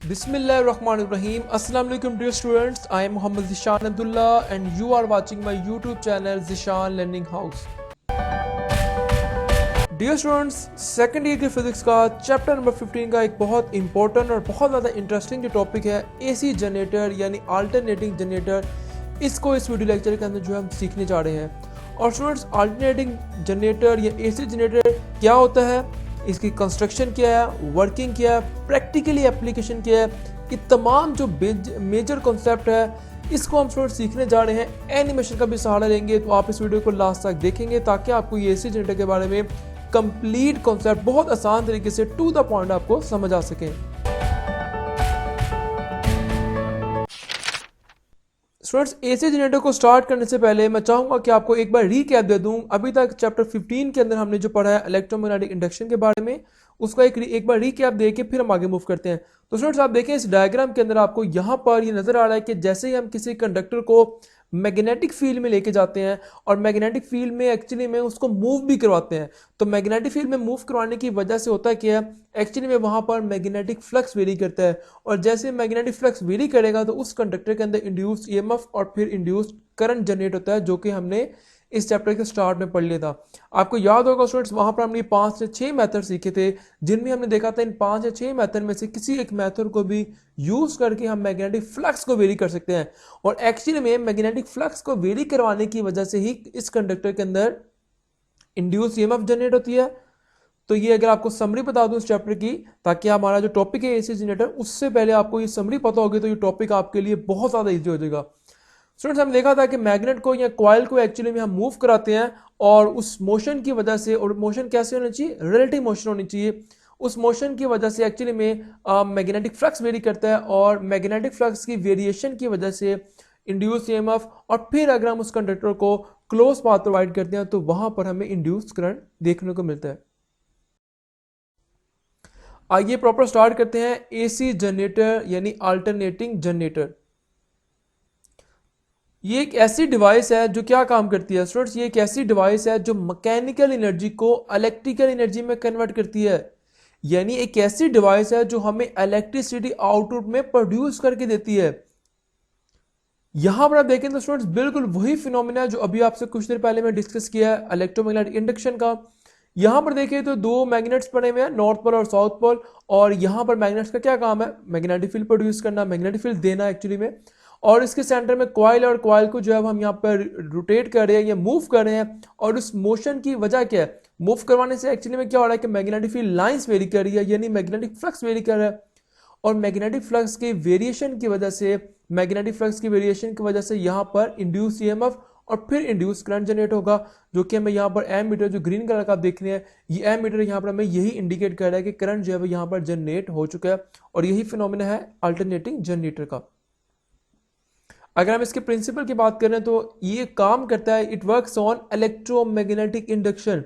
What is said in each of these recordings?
Bismillahirrahmanirrahim. Assalamu alaikum dear students. I am Muhammad Zishan Abdullah and you are watching my YouTube channel Zishan Learning House. Dear students, second year की physics का chapter number 15 का एक बहुत important और बहुत ज़्यादा interesting जो topic है एसी जनरेटर यानी अल्टरनेटिंग जनरेटर, इसको इस वीडियो लेक्चर के अंदर जो हम सीखने जा रहे हैं। और स्टूडेंट्स, अल्टरनेटिंग जनरेटर या एसी जनरेटर क्या होता है, इसकी कंस्ट्रक्शन क्या है, वर्किंग क्या है, प्रैक्टिकली एप्लीकेशन क्या है, ये तमाम जो मेजर कॉन्सेप्ट है इसको हम स्टूडेंट सीखने जा रहे हैं। एनिमेशन का भी सहारा लेंगे, तो आप इस वीडियो को लास्ट तक देखेंगे ताकि आपको ये एसी जनरेटर के बारे में कंप्लीट कॉन्सेप्ट बहुत आसान तरीके से टू द पॉइंट आपको समझ आ सके। स्टूडेंट्स, एसी जनरेटर को स्टार्ट करने से पहले मैं चाहूंगा कि आपको एक बार रीकैप दे दूं। अभी तक चैप्टर 15 के अंदर हमने जो पढ़ा है इलेक्ट्रोमैग्नेटिक इंडक्शन के बारे में, उसका एक बार रीकैप देके फिर हम आगे मूव करते हैं। तो स्टूडेंट्स, आप देखें इस डायग्राम के अंदर आपको यहाँ पर ये नजर आ रहा है कि जैसे ही हम किसी कंडक्टर को मैग्नेटिक फील्ड में लेके जाते हैं और मैग्नेटिक फील्ड में एक्चुअली में उसको मूव भी करवाते हैं, तो मैग्नेटिक फील्ड में मूव करवाने की वजह से होता है क्या है, एक्चुअली में वहां पर मैग्नेटिक फ्लक्स वेरी करता है। और जैसे मैग्नेटिक फ्लक्स वेरी करेगा तो उस कंडक्टर के अंदर इंड्यूस ईएमएफ और फिर इंड्यूस करंट जनरेट होता है, जो कि हमने इस चैप्टर के स्टार्ट में पढ़ लिया था। आपको याद होगा स्टूडेंट्स, वहां पर हमने 5 से 6 मेथड सीखे थे, जिनमें हमने देखा था इन 5 या 6 मेथड में से किसी एक मेथड को भी यूज करके हम मैग्नेटिक फ्लक्स को वेरी कर सकते हैं। और एक्चुअली में मैग्नेटिक फ्लक्स को वेरी करवाने की वजह से ही इस कंडक्टर के अंदर इंड्यूस ईएमएफ जनरेट होती है। तो ये अगर आपको समरी बता दूं इस चैप्टर की, ताकि हमारा जो टॉपिक है एसी जनरेटर, उससे पहले आपको ये समरी पता होगी तो ये टॉपिक आपके लिए बहुत ज्यादा इजी हो जाएगा। स्टूडेंट्स, हमने देखा था कि मैग्नेट को या कॉइल को एक्चुअली में हम मूव कराते हैं और उस मोशन की वजह से, और मोशन कैसे होनी चाहिए, रिलेटिव मोशन होनी चाहिए, उस मोशन की वजह से एक्चुअली में मैग्नेटिक फ्लक्स वेरी करता है और मैग्नेटिक फ्लक्स की वेरिएशन की वजह से इंड्यूस ईएमएफ, और फिर अगर हम उस कंडक्टर को क्लोज पाथ प्रोवाइड करते हैं तो वहां पर हमें इंड्यूस करंट देखने को मिलता है। आइए प्रॉपर स्टार्ट करते हैं। एसी जनरेटर यानी अल्टरनेटिंग जनरेटर, ये एक ऐसी डिवाइस है जो क्या काम करती है स्टूडेंट्स, ये एक ऐसी डिवाइस है जो मैकेनिकल एनर्जी को इलेक्ट्रिकल एनर्जी में कन्वर्ट करती है। यानी एक ऐसी डिवाइस है जो हमें इलेक्ट्रिसिटी आउटपुट में प्रोड्यूस करके देती है। यहां पर आप देखें तो स्टूडेंट्स बिल्कुल वही फिनोमेना है जो अभी आपसे कुछ देर पहले मैं डिस्कस किया है इलेक्ट्रोमैग्नेटिक इंडक्शन का। यहां पर देखिए तो 2 मैग्नेट्स पड़े हुए हैं, नॉर्थ पोल और साउथ पोल, और यहां पर मैग्नेट्स का क्या काम है, मैग्नेटिक फील्ड प्रोड्यूस करना, मैग्नेटिक फील्ड देना एक्चुअली में। और इसके सेंटर में कॉइल, और कॉइल को जो है हम यहाँ पर रोटेट कर रहे हैं या मूव कर रहे हैं। और उस मोशन की वजह क्या है, मूव करवाने से एक्चुअली में क्या हो रहा है कि मैग्नेटिक फील्ड लाइंस वेरी कर रही है, यानी मैग्नेटिक फ्लक्स वेरी कर रहा है। और मैग्नेटिक फ्लक्स के वेरिएशन की वजह से, मैग्नेटिक फ्लक्स की वेरिएशन की वजह से यहाँ पर इंड्यूस ईएमएफ और फिर इंड्यूस करंट जनरेट होगा, जो कि हमें यहाँ पर एम मीटर जो ग्रीन कलर का आप देख रहे हैं, ये एम मीटर यहाँ पर हमें यही इंडिकेट कर रहा है कि करंट जो है वो यहाँ पर जनरेट हो चुका है। और यही फिनोमेना है अल्टरनेटिंग जनरेटर का। अगर हम इसके प्रिंसिपल की बात करें तो ये काम करता है, it works on electromagnetic induction.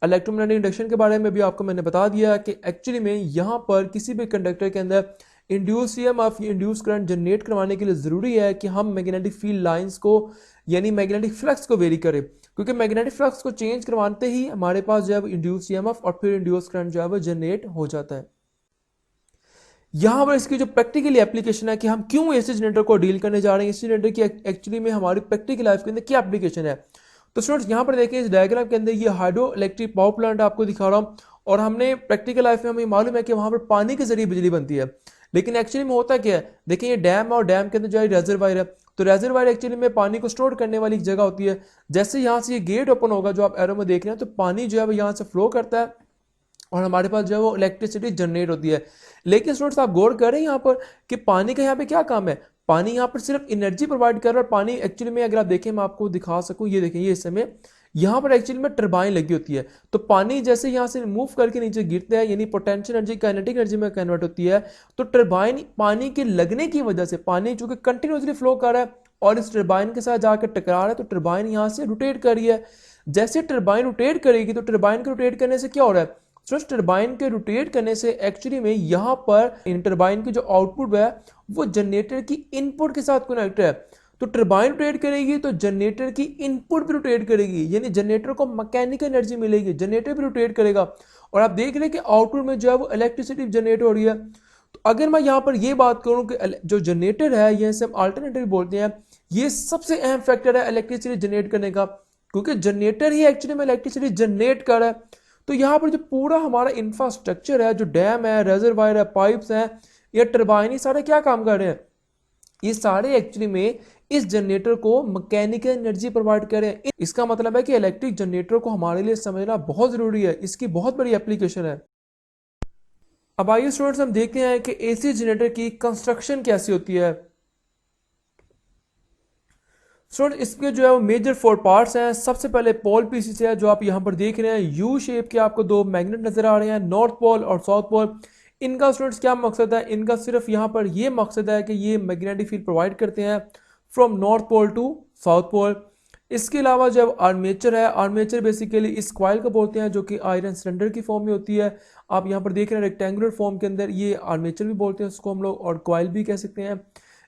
Electromagnetic induction के बारे में भी आपको मैंने बता दिया कि एक्चुअली में यहाँ पर किसी भी कंडक्टर के अंदर इंड्यूस ईएमएफ या इंड्यूस करंट जनरेट करवाने के लिए जरूरी है कि हम मैग्नेटिक फील्ड लाइंस को यानी मैग्नेटिक फ्लक्स को वेरी करें, क्योंकि मैग्नेटिक फ्लक्स को चेंज करवाते ही हमारे पास जो है इंड्यूस ईएमएफ और फिर इंड्यूस करंट जो है वो जनरेट हो जाता है। यहां पर इसकी जो प्रैक्टिकल एप्लीकेशन है कि हम क्यों एसी जनरेटर को डील करने जा रहे हैं, एसी जनरेटर की एक्चुअली में हमारी प्रैक्टिकल लाइफ के अंदर क्या एप्लीकेशन है। तो स्टूडेंट्स, यहां पर देखें इस डायग्राम के अंदर ये हाइड्रो इलेक्ट्रिक पावर प्लांट आपको दिखा रहा हूं, और हमने प्रैक्टिकल लाइफ में हमें मालूम है कि वहां पर पानी के जरिए बिजली बनती है। लेकिन एक्चुअली में होता क्या है, देखिए ये डैम है और डैम के अंदर जो है रेजरवायर है, तो रेजरवायर एक्चुअली में पानी को स्टोर करने वाली एक जगह होती है। जैसे यहाँ से ये गेट ओपन होगा जो आप एरो में देख रहे हैं, तो पानी जो है वो यहाँ से फ्लो करता है और हमारे पास जो है वो इलेक्ट्रिसिटी जनरेट होती है। लेकिन स्टूडेंट्स, आप गौर करें यहाँ पर कि पानी का यहाँ पे क्या काम है, पानी यहाँ पर सिर्फ एनर्जी प्रोवाइड कर रहा है। पानी एक्चुअली में अगर आप देखें, मैं आपको दिखा सकूं, ये देखें, ये इस समय यहाँ पर एक्चुअली में टरबाइन लगी होती है। तो पानी जैसे यहाँ से मूव करके नीचे गिरता है, यानी पोटेंशियल एनर्जी काइनेटिक एनर्जी में कन्वर्ट होती है। तो टरबाइन पानी के लगने की वजह से, पानी चूंकि कंटिन्यूसली फ्लो कर रहा है और इस टरबाइन के साथ जाकर टकरा रहा है, तो टरबाइन यहाँ से रोटेट कर रही है। जैसे टरबाइन रोटेट करेगी तो टरबाइन के रोटेट करने से क्या हो रहा है, तो टरबाइन के रोटेट करने से एक्चुअली में यहाँ पर इन टरबाइन की जो आउटपुट है वो जनरेटर की इनपुट के साथ कनेक्ट है। तो टरबाइन रोटेट करेगी तो जनरेटर की इनपुट भी रोटेट करेगी, यानी जनरेटर को मैकेनिकल एनर्जी मिलेगी, जनरेटर भी रोटेट करेगा। और आप देख रहे हैं कि आउटपुट में जो है वो इलेक्ट्रिसिटी जनरेट हो रही है। तो अगर मैं यहाँ पर ये बात करूँ कि जो जनरेटर है, ये हम अल्टरनेटिव बोलते हैं, ये सबसे अहम फैक्टर है इलेक्ट्रिसिटी जनरेट करने का, क्योंकि जनरेटर ही एक्चुअली में इलेक्ट्रिसिटी जनरेट कर रहा है। तो यहाँ पर जो पूरा हमारा इंफ्रास्ट्रक्चर है, जो डैम है, रेजरवायर है, पाइप्स हैं या टरबाइन, ये सारे क्या काम कर रहे हैं, ये सारे एक्चुअली में इस जनरेटर को मैकेनिकल एनर्जी प्रोवाइड कर रहे हैं। इसका मतलब है कि इलेक्ट्रिक जनरेटर को हमारे लिए समझना बहुत जरूरी है, इसकी बहुत बड़ी एप्लीकेशन है। अब आइए स्टूडेंट्स हम देखते हैं कि एसी जनरेटर की कंस्ट्रक्शन कैसी होती है। स्टूडेंट इसके जो है वो मेजर 4 पार्ट्स हैं। सबसे पहले पोल पीसेस है जो आप यहाँ पर देख रहे हैं, यू शेप के आपको 2 मैग्नेट नजर आ रहे हैं, नॉर्थ पोल और साउथ पोल। इनका स्टूडेंट्स क्या मकसद है, इनका सिर्फ यहाँ पर ये मकसद है कि ये मैग्नेटिक फील्ड प्रोवाइड करते हैं from north pole to south pole. इसके अलावा जब आर्मेचर है, आर्मेचर बेसिकली इस कॉइल को बोलते हैं जो कि आयरन सिलेंडर की फॉर्म में होती है। आप यहाँ पर देख रहे हैं रेक्टेंगुलर फॉर्म के अंदर, ये आर्मेचर भी बोलते हैं उसको हम लोग, और कॉइल भी कह सकते हैं।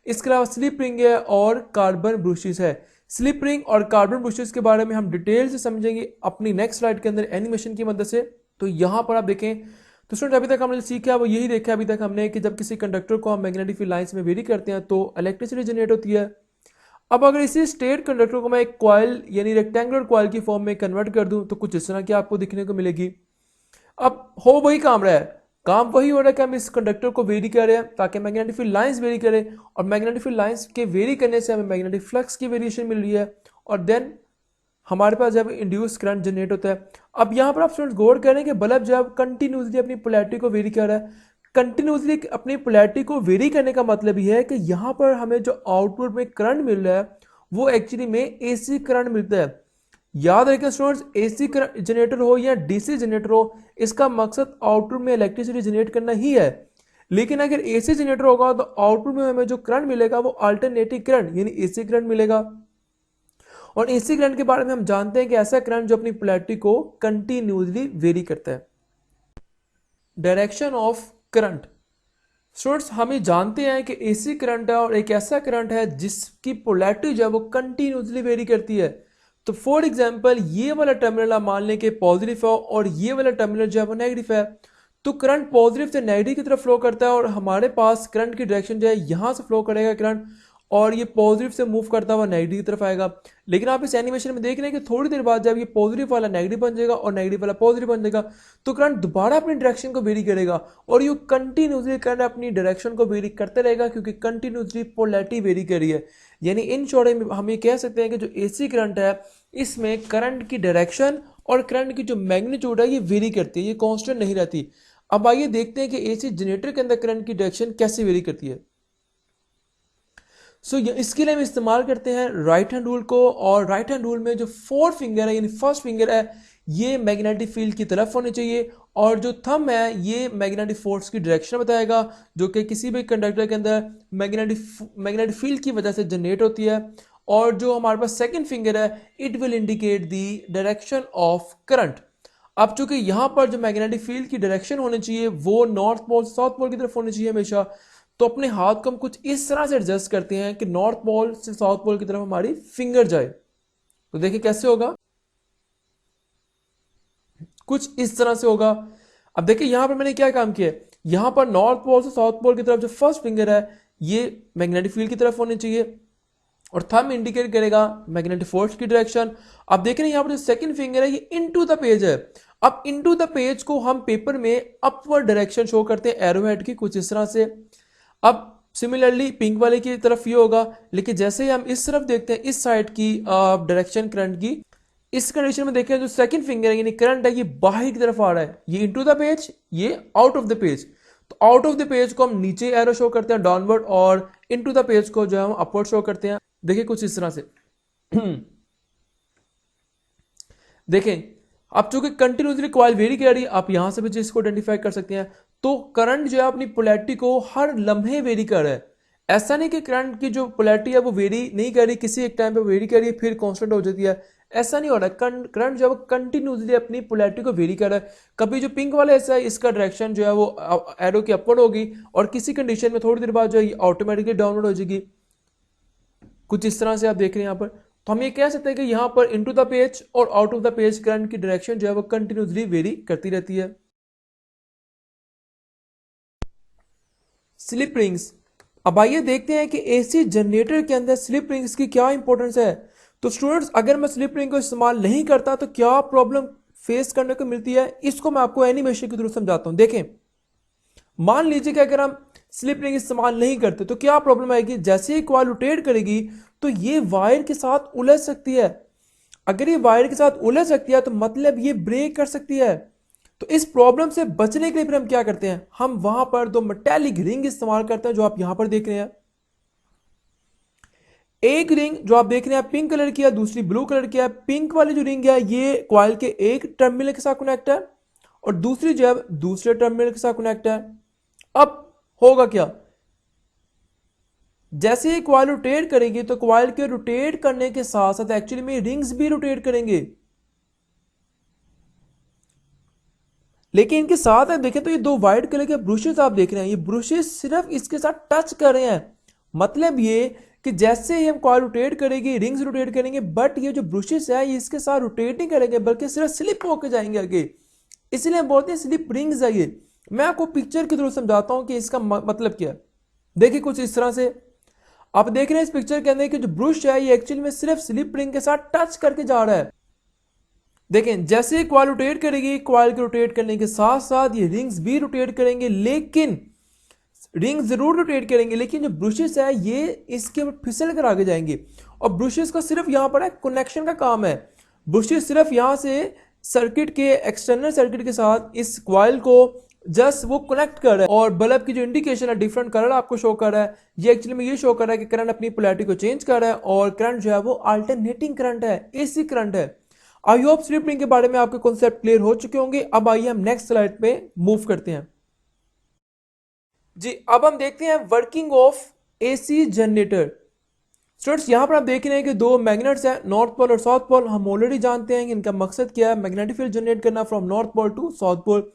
इसके अलावा स्लिप रिंग है और कार्बन ब्रूशेस है। स्लिप रिंग और कार्बन ब्रूशेस के बारे में हम डिटेल से समझेंगे अपनी नेक्स्ट स्लाइड के अंदर एनिमेशन की मदद से। तो यहाँ पर आप देखें तो स्टूडेंट अभी तक हमने सीखा वो यही देखा अभी तक हमने कि जब किसी कंडक्टर को हम मैग्नेटिक फील्ड लाइंस में वेरी करते हैं तो इलेक्ट्रिसिटी जनरेट होती है। अब अगर इसी स्ट्रेट कंडक्टर को मैं एक कॉइल यानी रेक्टेंगुलर कॉइल की फॉर्म में कन्वर्ट कर दूं तो कुछ इस तरह की आपको दिखने को मिलेगी। अब हो वही काम रहा है, काम वही हो रहा है कि हम इस कंडक्टर को वेरी कर रहे हैं ताकि मैग्नेटिक फील्ड लाइंस वेरी करें, और मैग्नेटिक फील्ड लाइंस के वेरी करने से हमें मैग्नेटिक फ्लक्स की वेरिएशन मिल रही है, और देन हमारे पास जब इंड्यूस करंट जनरेट होता है। अब यहाँ पर आप स्टूडेंट्स गौर करें कि बल्ब जब कंटिन्यूसली अपनी पोलैरिटी को वेरी कर रहा है, कंटिन्यूसली अपनी पोलैरिटी को वेरी करने का मतलब यह है कि यहाँ पर हमें जो आउटपुट में करंट मिल रहा है वो एक्चुअली में एसी करंट मिलता है। याद रखें स्टूडेंट्स, एसी जनरेटर हो या डीसी जनरेटर हो, इसका मकसद आउटपुट में इलेक्ट्रिसिटी जनरेट करना ही है। लेकिन अगर एसी जनरेटर होगा तो आउटपुट में हमें जो करंट मिलेगा वो अल्टरनेटिंग करंट यानी एसी करंट मिलेगा। और एसी करंट के बारे में हम जानते हैं कि ऐसा करंट जो अपनी पोलैरिटी को कंटिन्यूसली वेरी करता है। डायरेक्शन ऑफ करंट, स्टूडेंट्स हम ये जानते हैं कि एसी करंट है और एक ऐसा करंट है जिसकी पोलैरिटी जो है वो कंटिन्यूसली वेरी करती है। तो फॉर एग्जांपल ये वाला टर्मिनल आप मान लें कि पॉजिटिव है और ये वाला टर्मिनल जो है वो नेगेटिव है, तो करंट पॉजिटिव से नेगेटिव की तरफ फ्लो करता है और हमारे पास करंट की डायरेक्शन जो है यहाँ से फ्लो करेगा करंट, और ये पॉजिटिव से मूव करता हुआ नेगेटिव की तरफ आएगा। लेकिन आप इस एनिमेशन में देख रहे हैं कि थोड़ी देर बाद जब ये पॉजिटिव वाला नेगेटिव बन जाएगा और नेगेटिव वाला पॉजिटिव बन जाएगा तो करंट दोबारा अपनी डायरेक्शन को वेरी करेगा, और ये कंटिन्यूसली करंट अपनी डायरेक्शन को वेरी करते रहेगा क्योंकि कंटिन्यूसली पोलैरिटी वेरी कर रही है। यानी इन शॉर्ट में हम ये कह सकते हैं कि जो एसी करंट है इसमें करंट की डायरेक्शन और करंट की जो मैग्नीट्यूड है ये वेरी करती है, ये कांस्टेंट नहीं रहती। अब आइए देखते हैं कि एसी जनरेटर के अंदर करंट की डायरेक्शन कैसे वेरी करती है। सो इसके लिए हम इस्तेमाल करते हैं राइट हैंड रूल को, और राइट हैंड रूल में जो 4 फिंगर है यानी फर्स्ट फिंगर है ये मैग्नेटिक फील्ड की तरफ होनी चाहिए, और जो थंब है ये मैग्नेटिक फोर्स की डायरेक्शन बताएगा जो कि किसी भी कंडक्टर के अंदर मैग्नेटिक फील्ड की वजह से जनरेट होती है। और जो हमारे पास सेकंड फिंगर है it will indicate the direction of current. अब चूंकि यहाँ पर जो मैग्नेटिक फील्ड की डायरेक्शन होनी चाहिए वो नॉर्थ पोल साउथ पोल की तरफ होनी चाहिए हमेशा, तो अपने हाथ को हम कुछ इस तरह से एडजस्ट करते हैं कि नॉर्थ पोल से साउथ पोल की तरफ हमारी फिंगर जाए। तो देखिए कैसे होगा, कुछ इस तरह से होगा। अब देखिए यहां पर मैंने क्या काम किया, यहां पर नॉर्थ पोल से साउथ पोल की तरफ जो फर्स्ट फिंगर है ये मैग्नेटिक फील्ड की तरफ होनी चाहिए, और थंब इंडिकेट करेगा मैग्नेटिक फोर्स की डायरेक्शन। अब देख रहे हैं यहां पर जो सेकंड फिंगर है ये इनटू द पेज है। अब इनटू द पेज को हम पेपर में अपवर्ड डायरेक्शन शो करते हैं एरो हेड की कुछ इस तरह से। अब सिमिलरली पिंक वाले की तरफ ये होगा, लेकिन जैसे ही हम इस तरफ देखते हैं इस साइड की डायरेक्शन करंट की, इस कंडीशन में देखें जो सेकंड फिंगर है यानी करंट है ये बाहर की तरफ आ रहा है, ये इनटू द पेज ये आउट ऑफ द पेज। तो आउट ऑफ द पेज को हम नीचे एरो शो करते हैं डाउनवर्ड, और इनटू द पेज को जो है हम अपवर्ड शो करते हैं। देखिए कुछ इस तरह से देखें अब चूंकि कंटिन्यूसली कॉइल वेरी कर रही है, आप यहां से भी चीज को आइडेंटिफाई कर सकते हैं। तो करंट जो है अपनी पोलैरिटी को हर लम्हे वेरी कर रहा है। ऐसा नहीं कि करंट की जो पोलैरिटी है वो वेरी नहीं कर रही, किसी एक टाइम पे वेरी कर रही है फिर कांस्टेंट हो जाती है, ऐसा नहीं हो रहा है। करंट जो है कंटिन्यूसली अपनी पोलैरिटी को वेरी कर रहा है। कभी जो पिंक वाला ऐसा है इसका डायरेक्शन जो है वो एरो की अपवर्ड होगी, और किसी कंडीशन में थोड़ी देर बाद जो है ऑटोमेटिकली डाउनवर्ड हो जाएगी। कुछ इस तरह से आप देख रहे हैं यहाँ पर। तो हम ये कह सकते हैं कि यहाँ पर इनटू द पेज और out of the page current की डायरेक्शन जो है वो कंटिन्यूसली वेरी करती रहती है। Slip rings. अब आइए देखते हैं कि एसी जनरेटर के अंदर स्लिप रिंग्स की क्या इंपॉर्टेंस है। तो स्टूडेंट्स, अगर मैं स्लिप रिंग को इस्तेमाल नहीं करता तो क्या प्रॉब्लम फेस करने को मिलती है, इसको मैं आपको एनिमेशन के थ्रू समझाता हूं। देखें, मान लीजिए कि अगर हम स्लिप रिंग इस्तेमाल नहीं करते तो क्या प्रॉब्लम आएगी। जैसे ही कॉइल रोटेट करेगी तो ये वायर के साथ उलझ सकती है। अगर ये वायर के साथ उलझ सकती है तो मतलब ये ब्रेक कर सकती है। तो इस प्रॉब्लम से बचने के लिए फिर हम क्या करते हैं, हम वहां पर दो मेटालिक रिंग इस्तेमाल करते हैं जो आप यहां पर देख रहे हैं। एक रिंग जो आप देख रहे हैं पिंक कलर की है, दूसरी ब्लू कलर की है। पिंक वाली जो रिंग है ये कॉइल के एक टर्मिनल के साथ कनेक्ट है और दूसरी जो है दूसरे टर्मिनल के साथ कनेक्ट है। अब होगा क्या, जैसे ही कॉइल रोटेट करेगी तो कॉइल के रोटेट करने के साथ साथ एक्चुअली में रिंग्स भी रोटेट करेंगे। लेकिन इनके साथ आप देखें तो ये दो व्हाइट कलर के ब्रशेस आप देख रहे हैं, ये ब्रशेस सिर्फ इसके साथ टच कर रहे हैं। मतलब ये कि जैसे ही हम कॉइल रोटेट करेंगे रिंग्स रोटेट करेंगे, बट ये जो ब्रशेस है ये इसके साथ रोटेट नहीं करेंगे बल्कि सिर्फ स्लिप होकर जाएंगे आगे। इसलिए हम बोलते हैं स्लिप रिंग्स है ये। मैं आपको पिक्चर के थ्रू समझाता हूं कि इसका मतलब क्या है। देखिए कुछ इस तरह से आप देख रहे हैं इस पिक्चर के अंदर कि जो ब्रश है ये एक्चुअली में सिर्फ स्लिप रिंग के साथ टच करके जा रहा है। देखें, जैसे कॉइल रोटेट करेगी, कॉइल के रोटेट करने के साथ साथ ये रिंग्स भी रोटेट करेंगे, लेकिन रिंग जरूर रोटेट करेंगे लेकिन जो ब्रशेस है ये इसके ऊपर फिसल कर आगे जाएंगे। और ब्रशेस का सिर्फ यहां पर है कनेक्शन का काम है। ब्रशेस सिर्फ यहां से सर्किट के एक्सटर्नल सर्किट के साथ इस कॉइल को जस्ट वो कनेक्ट कर रहा है। और बल्ब की जो इंडिकेशन है डिफरेंट कलर आपको शो कर रहा है, ये एक्चुअली में ये शो कर रहा है कि करंट अपनी पोलैरिटी को चेंज कर रहा है और करंट जो है वो अल्टरनेटिंग करंट है, एसी करंट है। आई होप स्लिप रिंग के बारे में आपके कॉन्सेप्ट क्लियर हो चुके होंगे। अब आइए हम नेक्स्ट स्लाइड पे मूव करते हैं। जी, अब हम देखते हैं working of AC generator. Students, यहां पर आप देख रहे हैं कि दो मैग्नेट्स हैं, नॉर्थ पोल और साउथ पोल। हम ऑलरेडी जानते हैं कि इनका मकसद क्या है, मैग्नेटिक फील्ड जनरेट करना from north pole to south pole.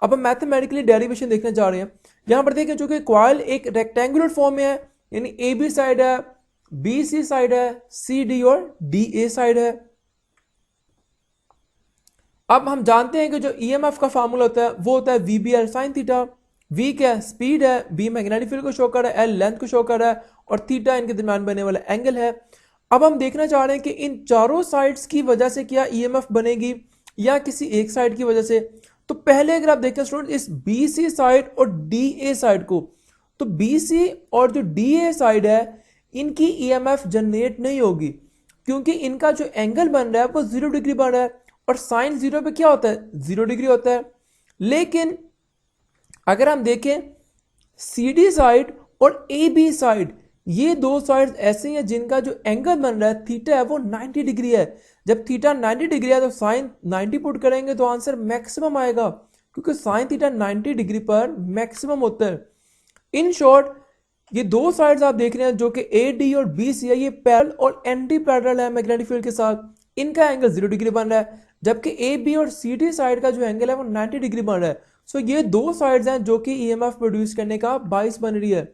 अब हम मैथमेटिकली डेरिवेशन देखने जा रहे हैं। यहां पर देखें जो कि कॉइल एक रेक्टेंगुलर फॉर्म में है, यानी ए बी साइड है, बी सी साइड है, सी डी और डी ए साइड है। अब हम जानते हैं कि जो ईएमएफ का फार्मूला होता है वो होता है V B L sine theta. V क्या है, स्पीड है, बी मैग्नेटिक फील्ड को शो कर रहा है, एल लेंथ को शो कर रहा है और थीटा इनके दरमियान बनने वाला एंगल है। अब हम देखना चाह रहे हैं कि इन चारों साइड्स की वजह से क्या ईएमएफ बनेगी या किसी एक साइड की वजह से। तो पहले अगर आप देखें स्टूडेंट इस बी सी साइड और डी ए साइड को, तो बी सी और जो डी ए साइड है इनकी ईएमएफ जनरेट नहीं होगी क्योंकि इनका जो एंगल बन रहा है वो 0 डिग्री बन रहा है और साइन 0 पे क्या होता है, 0 डिग्री होता है। लेकिन अगर हम देखें सी डी साइड और ए बी साइड, ये दो साइड ऐसे हैं जिनका जो एंगल बन रहा है थीटा है वो 90 डिग्री है। जब थीटा 90 डिग्री है तो साइन 90 पुट करेंगे तो आंसर मैक्सिमम आएगा क्योंकि साइन थीटा 90 डिग्री पर मैक्सिमम होता है। इन शॉर्ट ये दो साइड्स आप देख रहे हैं जो कि ए डी और बी सी है, ये पैरेलल और एंटी पैरेलल है मैग्नेटिक फील्ड के साथ। इनका एंगल 0 डिग्री बन रहा है जबकि ए बी और सी डी साइड का जो एंगल है वो 90 डिग्री बन रहा है। सो ये दो साइड्स हैं जो कि ईएमएफ प्रोड्यूस करने का बाइस बन रही है।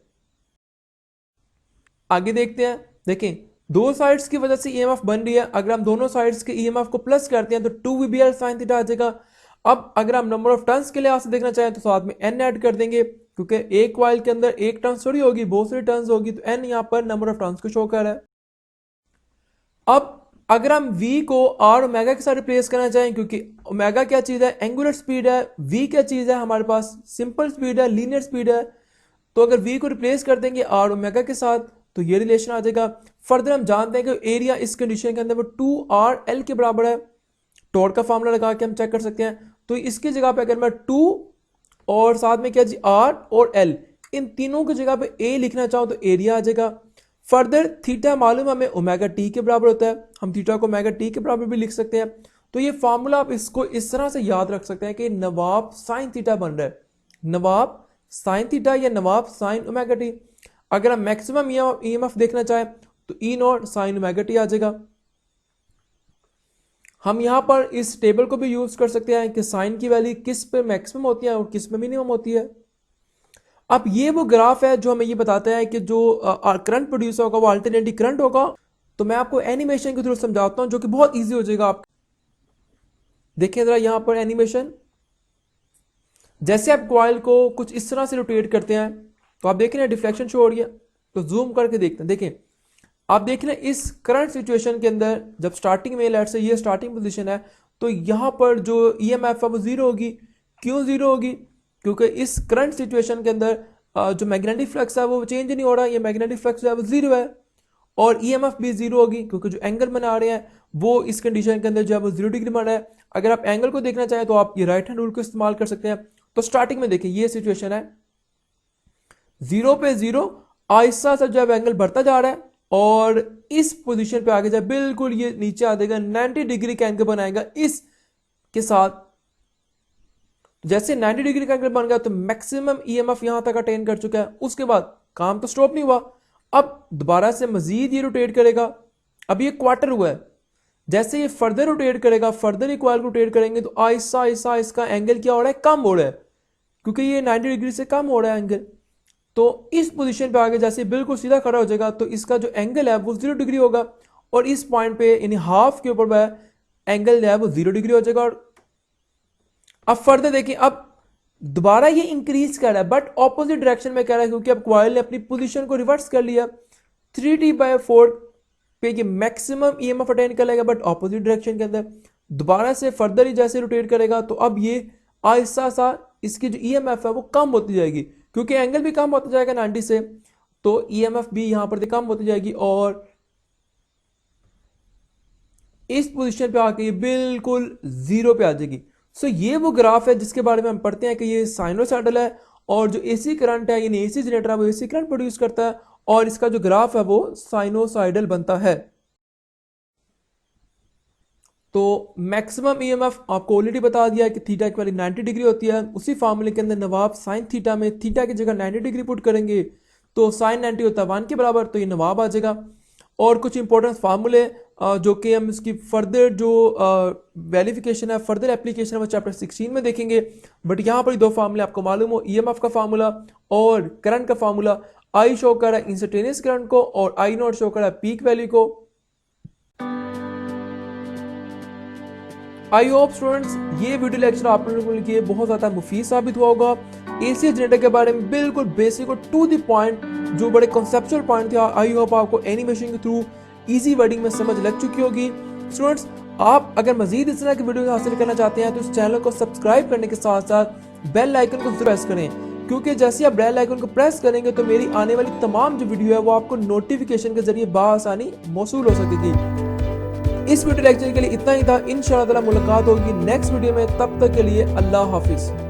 आगे देखते हैं। देखें, दो साइड्स की वजह से ईएमएफ बन रही है। अगर हम दोनों साइड्स के ईएमएफ को प्लस करते हैं तो 2 sin थीटा आ जाएगा। अब अगर हम नंबर ऑफ टर्न्स के लिहाज से देखना चाहें तो साथ में n ऐड कर देंगे क्योंकि एक कॉइल के अंदर एक टर्न थोड़ी होगी, बहुत सारी टर्न्स होगी, तो n यहां पर नंबर ऑफ टर्न्स को शो कर रहा है। अब अगर हम v को r ओमेगा के साथ रिप्लेस करना चाहें, क्योंकि ओमेगा क्या चीज है, एंगुलर स्पीड है, v क्या चीज है, हमारे पास सिंपल स्पीड है, लीनियर स्पीड है। तो अगर v को रिप्लेस कर देंगे r ओमेगा के साथ तो ये रिलेशन आ जाएगा। फर्दर हम जानते हैं कि एरिया इस कंडीशन के अंदर वो 2rl के बराबर है। टॉर्क का फार्मूला लगा के हम चेक कर सकते हैं। तो इसकी जगह पे अगर मैं 2 और साथ में क्या जी r और l, इन तीनों की जगह पे a लिखना चाहूं तो एरिया आ जाएगा। फर्दर थीटा मालूम हमें ओमेगा टी के बराबर होता है, हम थीटा को ओमेगा टी के बराबर भी लिख सकते हैं। तो ये फार्मूला आप इसको इस तरह से याद रख सकते हैं कि नवाब साइन थीटा बन रहा है, नवाब साइन थीटा या नवाब साइन ओमेगा टी। अगर हम मैक्सिमम ईएमएफ देखना चाहें तो ई नॉट साइन ओमेगा टी आ जाएगा। हम यहां पर इस टेबल को भी यूज कर सकते हैं कि साइन की वैल्यू किस पे मैक्सिमम होती है और किस पे मिनिमम होती है। अब ये वो ग्राफ है जो हमें ये बताता है कि जो करंट प्रोड्यूस होगा वो अल्टरनेटिव करंट होगा। तो मैं आपको एनिमेशन के थ्रू समझाता हूँ जो कि बहुत ईजी हो जाएगा। आप देखिए जरा यहाँ पर एनिमेशन, जैसे आप कॉइल को कुछ इस तरह से रोटेट करते हैं तो आप देख रहे हैं डिफ्लेक्शन शो हो रही है। तो जूम करके देखते हैं, देखें आप देख रहे हैं इस करंट सिचुएशन के अंदर जब स्टार्टिंग में लेट्स से ये स्टार्टिंग पोजीशन है तो यहाँ पर जो ईएमएफ है वो जीरो होगी। क्यों जीरो होगी? क्योंकि इस करंट सिचुएशन के अंदर जो मैग्नेटिक फ्लक्स है वो चेंज नहीं हो रहा, ये मैग्नेटिक फ्लक्स है वो जीरो है। और ईएमएफ भी जीरो होगी क्योंकि जो एंगल बना रहे हैं वो इस कंडीशन के अंदर जो है वो 0 डिग्री बना है। अगर आप एंगल को देखना चाहें तो आप ये राइट हैंड रूल को इस्तेमाल कर सकते हैं। तो स्टार्टिंग में देखिए ये सिचुएशन है, 0 पे 0, आहिस्ता सा जो है एंगल बढ़ता जा रहा है और इस पोजीशन पे आगे जाए बिल्कुल ये नीचे आ जाएगा, 90 डिग्री का एंगल बनाएगा इस के साथ। जैसे 90 डिग्री का एंगल बन गया तो मैक्सिमम ईएमएफ यहां तक अटेन कर चुका है। उसके बाद काम तो स्टॉप नहीं हुआ, अब दोबारा से मजीद ये रोटेट करेगा। अब ये क्वार्टर हुआ है, जैसे ये फर्दर रोटेट करेगा, फर्दर ये कॉइल रोटेट करेंगे तो आहिस्ता आहिस्ता इसका एंगल क्या हो रहा है, कम हो रहा है क्योंकि ये 90 डिग्री से कम हो रहा है एंगल। तो इस पोजीशन पे आगे जैसे बिल्कुल सीधा खड़ा हो जाएगा तो इसका जो एंगल है वो 0 डिग्री होगा और इस पॉइंट पे यानी हाफ के ऊपर एंगल जो है वो 0 डिग्री हो जाएगा। और अब फर्दर देखिए, अब दोबारा ये इंक्रीज कर रहा है बट ऑपोजिट डायरेक्शन में कर रहा है क्योंकि अब कॉइल ने अपनी पोजीशन को रिवर्स कर लिया। 3T/4 पे ये मैक्सिमम ईएमएफ अटेन कर लेगा बट ऑपोजिट डायरेक्शन के अंदर। दोबारा से फर्दर ही जैसे रोटेट करेगा तो अब ये आहिस्ता सा इसकी जो ईएमएफ है वो कम होती जाएगी क्योंकि एंगल भी कम होता जाएगा 90 से, तो ईएमएफ भी यहां पर कम होती जाएगी और इस पोजीशन पे आके ये बिल्कुल 0 पे आ जाएगी। सो ये वो ग्राफ है जिसके बारे में हम पढ़ते हैं कि ये साइनोसॉइडल है और जो एसी करंट है यानी एसी जनरेटर है वो एसी करंट प्रोड्यूस करता है और इसका जो ग्राफ है वो साइनोसॉइडल बनता है। तो मैक्सिमम ईएमएफ आपको ऑलरेडी बता दिया है कि थीटा की वैल्यू 90 डिग्री होती है। उसी फार्मूले के अंदर नवाब साइन थीटा में थीटा की जगह 90 डिग्री पुट करेंगे तो साइन 90 होता है 1 के बराबर, तो ये नवाब आ जाएगा। और कुछ इंपॉर्टेंट फार्मूले जो कि हम इसकी फर्दर जो वेरिफिकेशन है, फर्दर एप्लीकेशन है वो चैप्टर 16 में देखेंगे। बट यहाँ पर दो फार्मूले आपको मालूम हो, ईएमएफ का फार्मूला और करंट का फार्मूला। आई शो कर रहा है इंस्टेंटेनियस करंट को और आई नॉट शो कर रहा है पीक वैल्यू को। आई होप स्टूडेंट्स ये वीडियो लेक्चर आप लोगों के लिए बहुत ज़्यादा मुफीद साबित हुआ होगा। एसी जनरेटर के बारे में बिल्कुल बेसिक और टू द पॉइंट जो बड़े कॉन्सेप्चुअल पॉइंट थे, आई होप आपको एनिमेशन के थ्रू इजी वर्डिंग में समझ लग चुकी होगी। स्टूडेंट्स आप अगर मजीद इस तरह की वीडियो हासिल करना चाहते हैं तो इस चैनल को सब्सक्राइब करने के साथ साथ बेल आइकन को जरूर प्रेस करें क्योंकि जैसे आप बेल आइकन को प्रेस करेंगे तो मेरी आने वाली तमाम जो वीडियो है वो आपको नोटिफिकेशन के जरिए बआसानी मौसूल हो सकेगी। इस वीडियो लेक्चर के लिए इतना ही था। इंशाअल्लाह मुलाकात होगी नेक्स्ट वीडियो में, तब तक के लिए अल्लाह हाफिज।